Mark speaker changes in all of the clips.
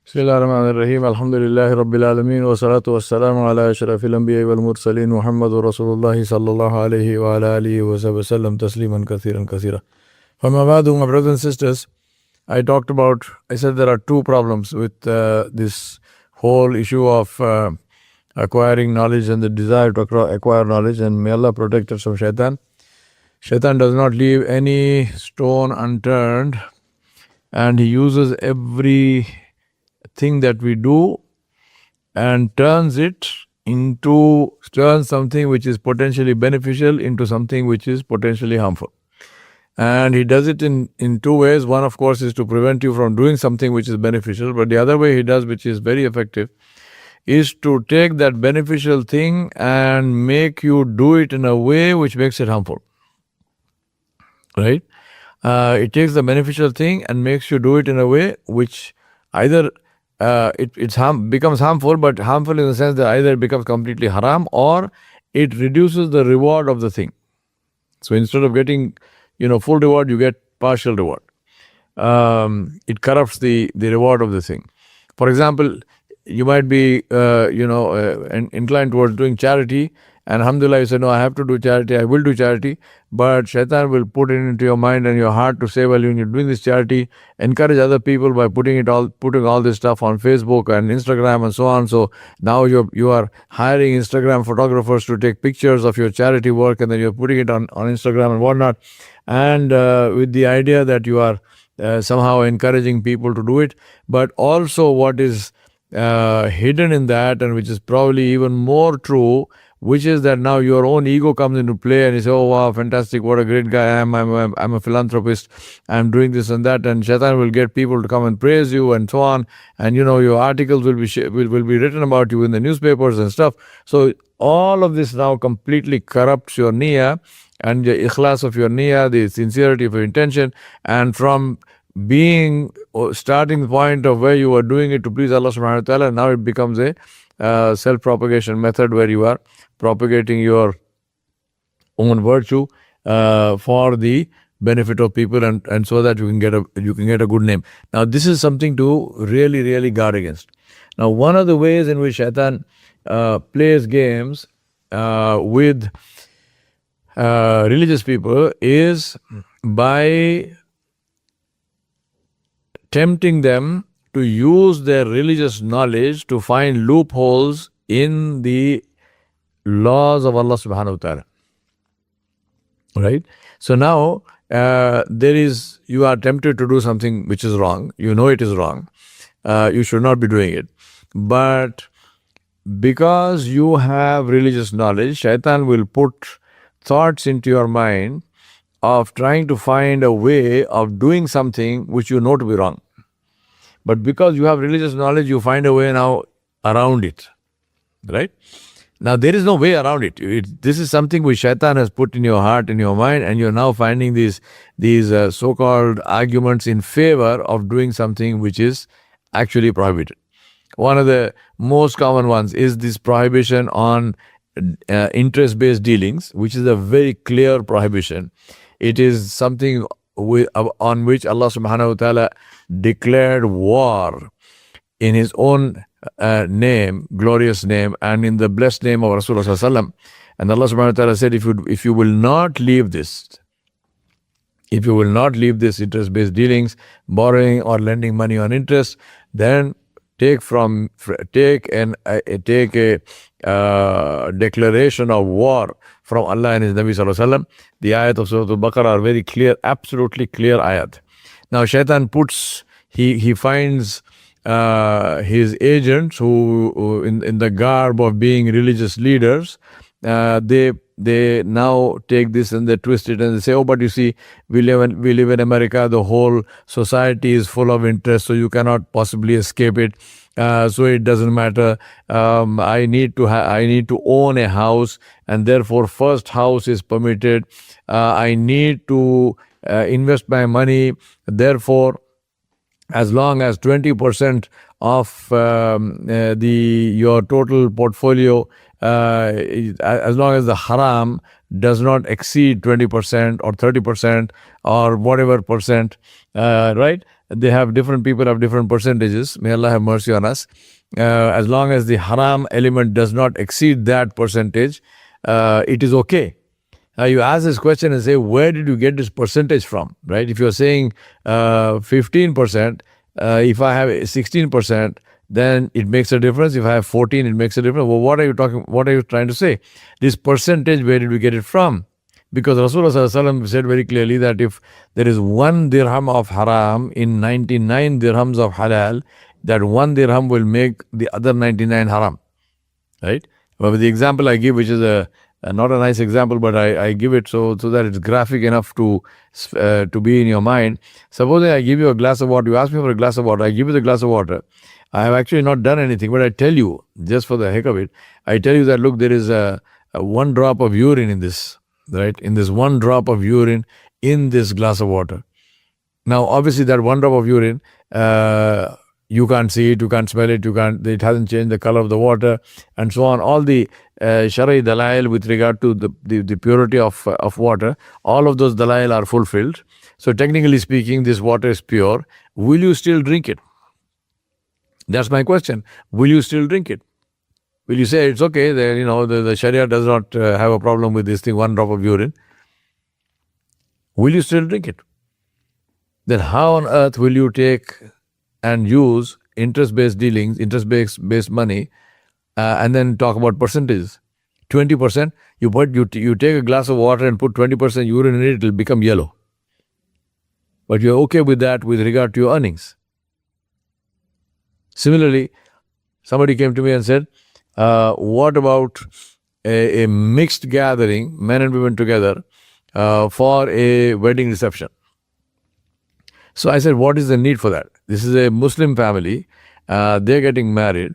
Speaker 1: Bismillahirrahmanirrahim. Alhamdulillahi Rabbil Alameen. Wa salatu wa salamu ala ashrafil anbiya wal mursaleen. Muhammadu Rasulullahi sallallahu alayhi wa ala alihi wa sallam tasliman kathiran kathira. Fama ba'du, my brothers and sisters, I said there are two problems with this whole issue of acquiring knowledge and the desire to acquire knowledge, and may Allah protect us from shaitan. Shaitan does not leave any stone unturned, and he uses every thing that we do and turns something which is potentially beneficial into something which is potentially harmful. And he does it in two ways. One, of course, is to prevent you from doing something which is beneficial, but the other way he does, which is very effective, is to take that beneficial thing and make you do it in a way which makes it harmful. Right? It takes the beneficial thing and makes you do it in a way which either becomes harmful, but harmful in the sense that either it becomes completely haram or it reduces the reward of the thing. So instead of getting full reward, you get partial reward. It corrupts the reward of the thing. For example, you might be inclined towards doing charity, and alhamdulillah you say, no, I have to do charity, I will do charity, but shaitan will put it into your mind and your heart to say, well, when you're doing this charity, encourage other people by putting all this stuff on Facebook and Instagram and so on. So now you are hiring Instagram photographers to take pictures of your charity work, and then you're putting it on Instagram and whatnot, and with the idea that you are somehow encouraging people to do it. But also what is hidden in that, and which is probably even more true, which is that now your own ego comes into play and you say, oh wow, fantastic, what a great guy I am, I'm a philanthropist, I'm doing this and that, and shaitan will get people to come and praise you and so on, and your articles will be written about you in the newspapers and stuff. So all of this now completely corrupts your niyyah and the ikhlas of your niyyah, the sincerity of your intention, and from being starting the point of where you are doing it to please Allah subhanahu wa ta'ala, now it becomes a self-propagation method where you are propagating your own virtue for the benefit of people, and so that you can get a good name. Now this is something to really, really guard against. Now one of the ways in which shaitan plays games with religious people is by tempting them to use their religious knowledge to find loopholes in the laws of Allah subhanahu wa ta'ala. Right? So now you are tempted to do something which is wrong. You know it is wrong. You should not be doing it. But because you have religious knowledge, shaitan will put thoughts into your mind of trying to find a way of doing something which you know to be wrong. But because you have religious knowledge, you find a way now around it. Right? Now there is no way around it. This is something which shaitan has put in your heart, in your mind, and you're now finding these so-called arguments in favor of doing something which is actually prohibited. One of the most common ones is this prohibition on interest-based dealings, which is a very clear prohibition. It is something on which Allah subhanahu wa ta'ala declared war in His own name, glorious name, and in the blessed name of Rasulullah sallallahu alaihi wasallam. And Allah subhanahu wa ta'ala said, if you will not leave this interest-based dealings, borrowing or lending money on interest, then take a declaration of war from Allah and His Nabi sallallahu alaihi wasallam. The ayat of Surah Al-Baqarah are very clear, absolutely clear ayat. Now shaitan he finds his agents who in the garb of being religious leaders, they now take this and they twist it and they say, oh, but you see, we live in America, the whole society is full of interest, so you cannot possibly escape it. So it doesn't matter. I need to own a house, and therefore first house is permitted. I need to invest my money. Therefore, as long as 20% of your total portfolio, as long as the haram does not exceed 20% or 30% or whatever percent, right? they have different people have different percentages. May Allah have mercy on us. As long as the haram element does not exceed that percentage, it is okay. Now you ask this question and say, where did you get this percentage from? Right? If you're saying 15%, if I have 16%, then it makes a difference. If I have 14, it makes a difference. Well, what are you talking? What are you trying to say? This percentage, where did we get it from? Because Rasulullah said very clearly that if there is 1 dirham of haram in 99 dirhams of halal, that 1 dirham will make the other 99 haram. Right? Well, the example I give, which is not a nice example, but I give it so that it's graphic enough to be in your mind. Supposing I give you a glass of water, you ask me for a glass of water, I give you the glass of water. I have actually not done anything, but I tell you, just for the heck of it, I tell you that, look, there is a 1 drop of urine in this, right? In this 1 drop of urine in this glass of water. Now, obviously, that 1 drop of urine, you can't see it, you can't smell it, it hasn't changed the color of the water, and so on. All the Shari dalail with regard to the purity of water, all of those dalail are fulfilled. So, technically speaking, this water is pure. Will you still drink it? That's my question. Will you still drink it? Will you say it's okay, the Sharia does not have a problem with this thing, 1 drop of urine? Will you still drink it? Then how on earth will you take and use interest-based dealings, interest-based money, and then talk about percentages? 20%, you take a glass of water and put 20% urine in it will become yellow. But you're okay with that with regard to your earnings. Similarly, somebody came to me and said, what about a mixed gathering, men and women together, for a wedding reception? So I said, what is the need for that? This is a Muslim family. They're getting married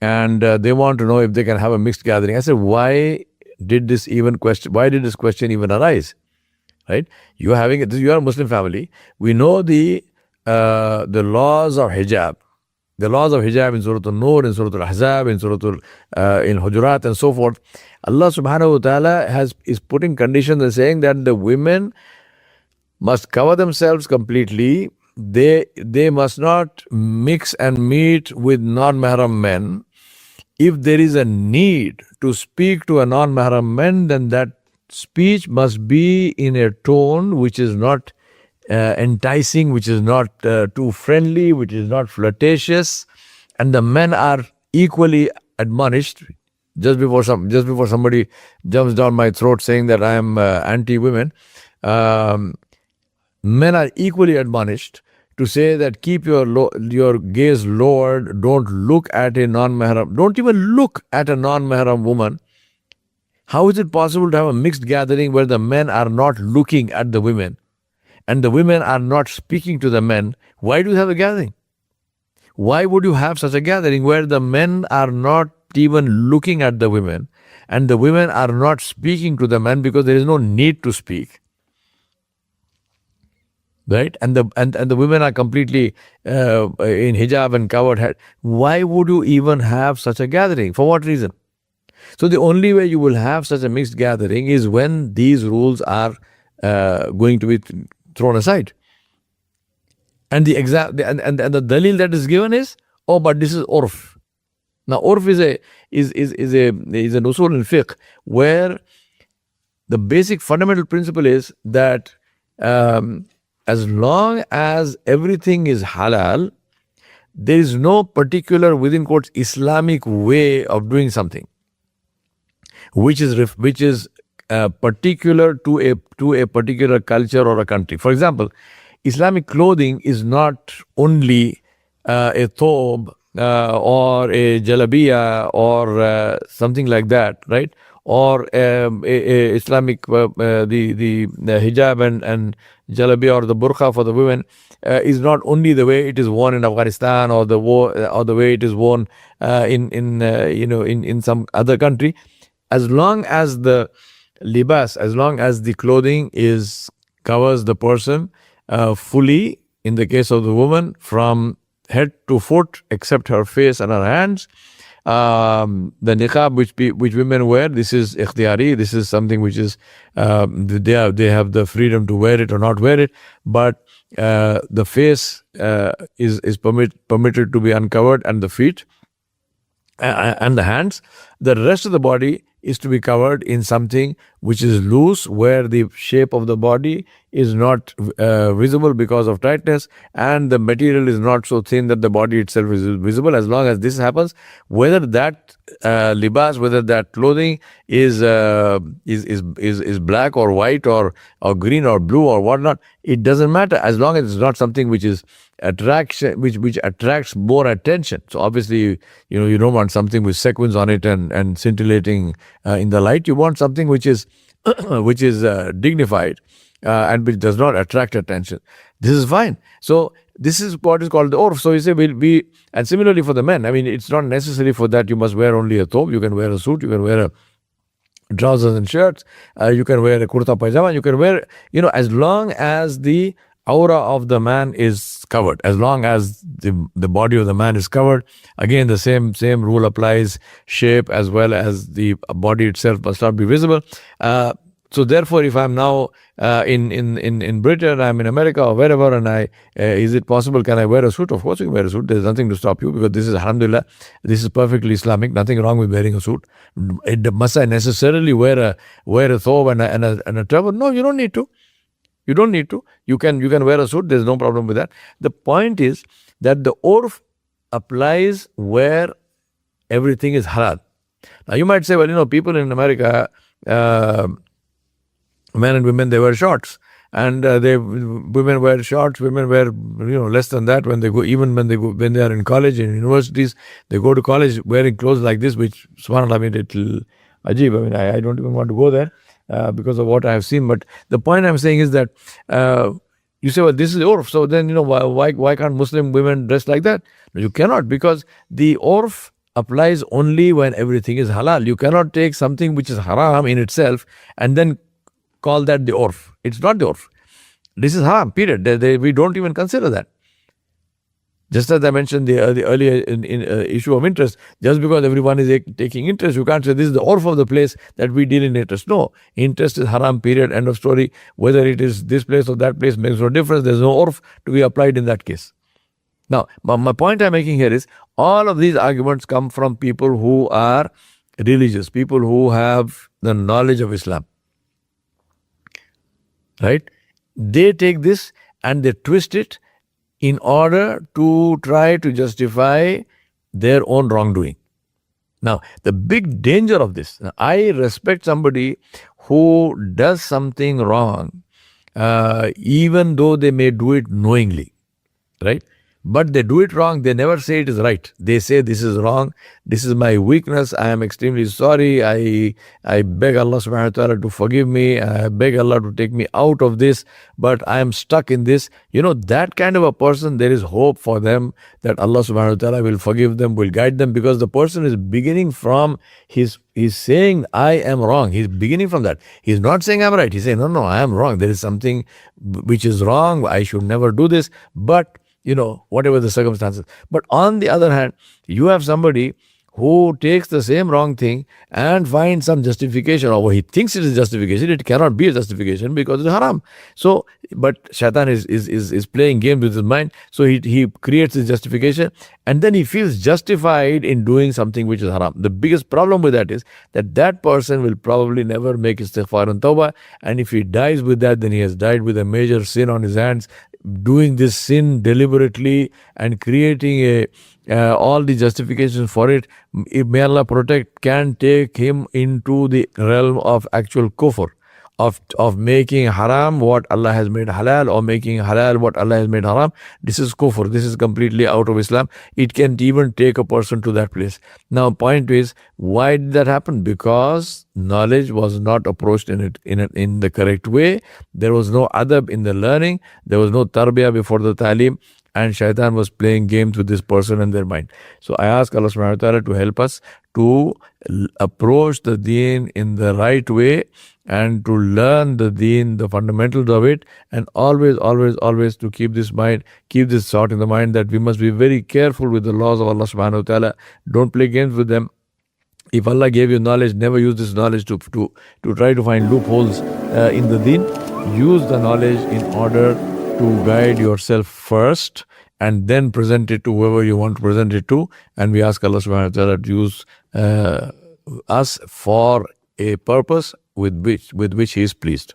Speaker 1: and they want to know if they can have a mixed gathering. I said, why did this question even arise? Right? You are a Muslim family. We know the laws of hijab. The laws of hijab in Surah An-Nur, in Surah Al-Ahzab, in Hujurat and so forth. Allah subhanahu wa ta'ala is putting conditions and saying that the women must cover themselves completely. They must not mix and meet with non-mahram men. If there is a need to speak to a non-mahram man, then that speech must be in a tone which is not enticing, which is not too friendly, which is not flirtatious, and the men are equally admonished. Just before somebody jumps down my throat saying that I am anti-women, men are equally admonished to say that keep your gaze lowered. Don't look at a non-mahram. Don't even look at a non-mahram woman. How is it possible to have a mixed gathering where the men are not looking at the women and the women are not speaking to the men? Why do you have a gathering? Why would you have such a gathering where the men are not even looking at the women and the women are not speaking to the men because there is no need to speak? Right? And the women are completely in hijab and covered head. Why would you even have such a gathering? For what reason? So the only way you will have such a mixed gathering is when these rules are going to be thrown aside. And the dalil that is given is, but this is urf. Now urf is an usul in fiqh where the basic fundamental principle is that as long as everything is halal, there is no particular, within quotes, Islamic way of doing something, which is particular to a particular culture or a country. For example, Islamic clothing is not only a thob or a jalabiya or something like that, right? Or a Islamic the hijab and jalabiya or the burqa for the women is not only the way it is worn in Afghanistan or the way it is worn in some other country. As long as the libas, as long as the clothing covers the person fully, in the case of the woman, from head to foot, except her face and her hands. The niqab which women wear, this is ikhtiyari, this is something which is they have the freedom to wear it or not wear it, but the face is permitted to be uncovered, and the feet and the hands. The rest of the body is to be covered in something which is loose, where the shape of the body is not visible because of tightness, and the material is not so thin that the body itself is visible. As long as this happens, whether that libas, whether that clothing is black or white or green or blue or whatnot, it doesn't matter, as long as it's not something which is attraction, which attracts more attention. So obviously, you don't want something with sequins on it and scintillating in the light. You want something which is which is dignified and which does not attract attention. This is fine. So this is what is called the urf. So you say and similarly for the men, I mean, it's not necessary for that you must wear only a thobe. You can wear a suit, you can wear a trousers and shirts, you can wear a kurta pajama, you can wear, as long as the aura of the man is covered, as long as the body of the man is covered. Again, the same rule applies. Shape as well as the body itself must not be visible. So therefore, if I'm now in Britain, I'm in America or wherever, and is it possible, can I wear a suit? Of course you can wear a suit. There's nothing to stop you, because this is, alhamdulillah, this is perfectly Islamic. Nothing wrong with wearing a suit. Must I necessarily wear a thobe and a turban? No, you don't need to. You don't need to. You can wear a suit. There's no problem with that. The point is that the urf applies where everything is halal. Now you might say, well, people in America, men and women, they wear shorts, and women wear shorts. Women wear less than that when they go. Even when they are in college and universities, they go to college wearing clothes like this, which subhanallah, I mean, it'll ajib. I mean, I don't even want to go there. Because of what I have seen. But the point I'm saying is that you say, well, this is urf, so then why can't Muslim women dress like that? No, you cannot, because the urf applies only when everything is halal. You cannot take something which is haram in itself and then call that the urf. It's not the urf. This is haram, period. We don't even consider that. Just as I mentioned the earlier issue of interest, just because everyone is taking interest, you can't say this is the urf of the place that we deal in interest. No, interest is haram, period, end of story. Whether it is this place or that place makes no difference. There's no urf to be applied in that case. Now, my point I'm making here is, all of these arguments come from people who are religious, people who have the knowledge of Islam. Right? They take this and they twist it in order to try to justify their own wrongdoing. Now, the big danger of this, I respect somebody who does something wrong, even though they may do it knowingly, right? But they do it wrong. They never say it is right. They say this is wrong. This is my weakness. I am extremely sorry. I beg Allah subhanahu wa ta'ala to forgive me. I beg Allah to take me out of this, but I am stuck in this. That kind of a person, there is hope for them that Allah subhanahu wa ta'ala will forgive them, will guide them, because the person is beginning from he's saying, I am wrong. He's beginning from that. He's not saying I'm right. He's saying, no, I am wrong. There is something which is wrong. I should never do this. But whatever the circumstances. But on the other hand, you have somebody who takes the same wrong thing and finds some justification, or he thinks it is justification. It cannot be a justification because it's haram. So, but shaitan is playing games with his mind. So he creates his justification, and then he feels justified in doing something which is haram. The biggest problem with that is that person will probably never make istighfar and tawbah, and if he dies with that, then he has died with a major sin on his hands, doing this sin deliberately and creating all the justifications for it. May Allah protect, can take him into the realm of actual kufr, of making haram what Allah has made halal, or making halal what Allah has made haram. This is kufr. This is completely out of Islam. It can even take a person to that place. Now, point is, why did that happen? Because knowledge was not approached in the correct way. There was no adab in the learning. There was no tarbiyah before the talim. And shaitan was playing games with this person and their mind. So I ask Allah subhanahu wa ta'ala to help us to approach the deen in the right way, and to learn the deen, the fundamentals of it, and always to keep this thought in the mind, that we must be very careful with the laws of Allah subhanahu wa ta'ala. Don't play games with them. If Allah gave you knowledge, never use this knowledge to try to find loopholes in the deen. Use the knowledge in order to guide yourself first and then present it to whoever you want to present it to. And we ask Allah subhanahu wa ta'ala to use us for a purpose with which He is pleased.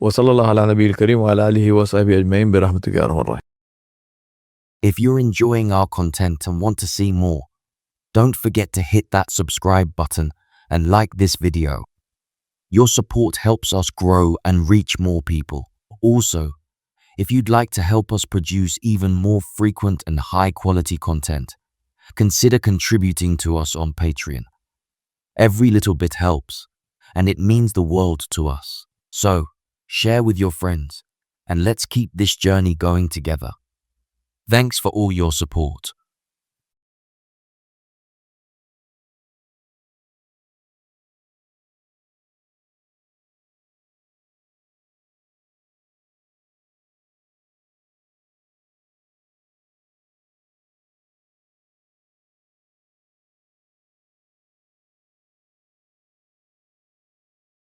Speaker 1: وصلى الله على نبي الكريم وعلى آله وصحبه أجمعين برحمتك يا أرحم الراحمين.
Speaker 2: If you're enjoying our content and want to see more, don't forget to hit that subscribe button and like this video. Your support helps us grow and reach more people. Also, if you'd like to help us produce even more frequent and high-quality content, consider contributing to us on Patreon. Every little bit helps, and it means the world to us. So, share with your friends, and let's keep this journey going together. Thanks for all your support.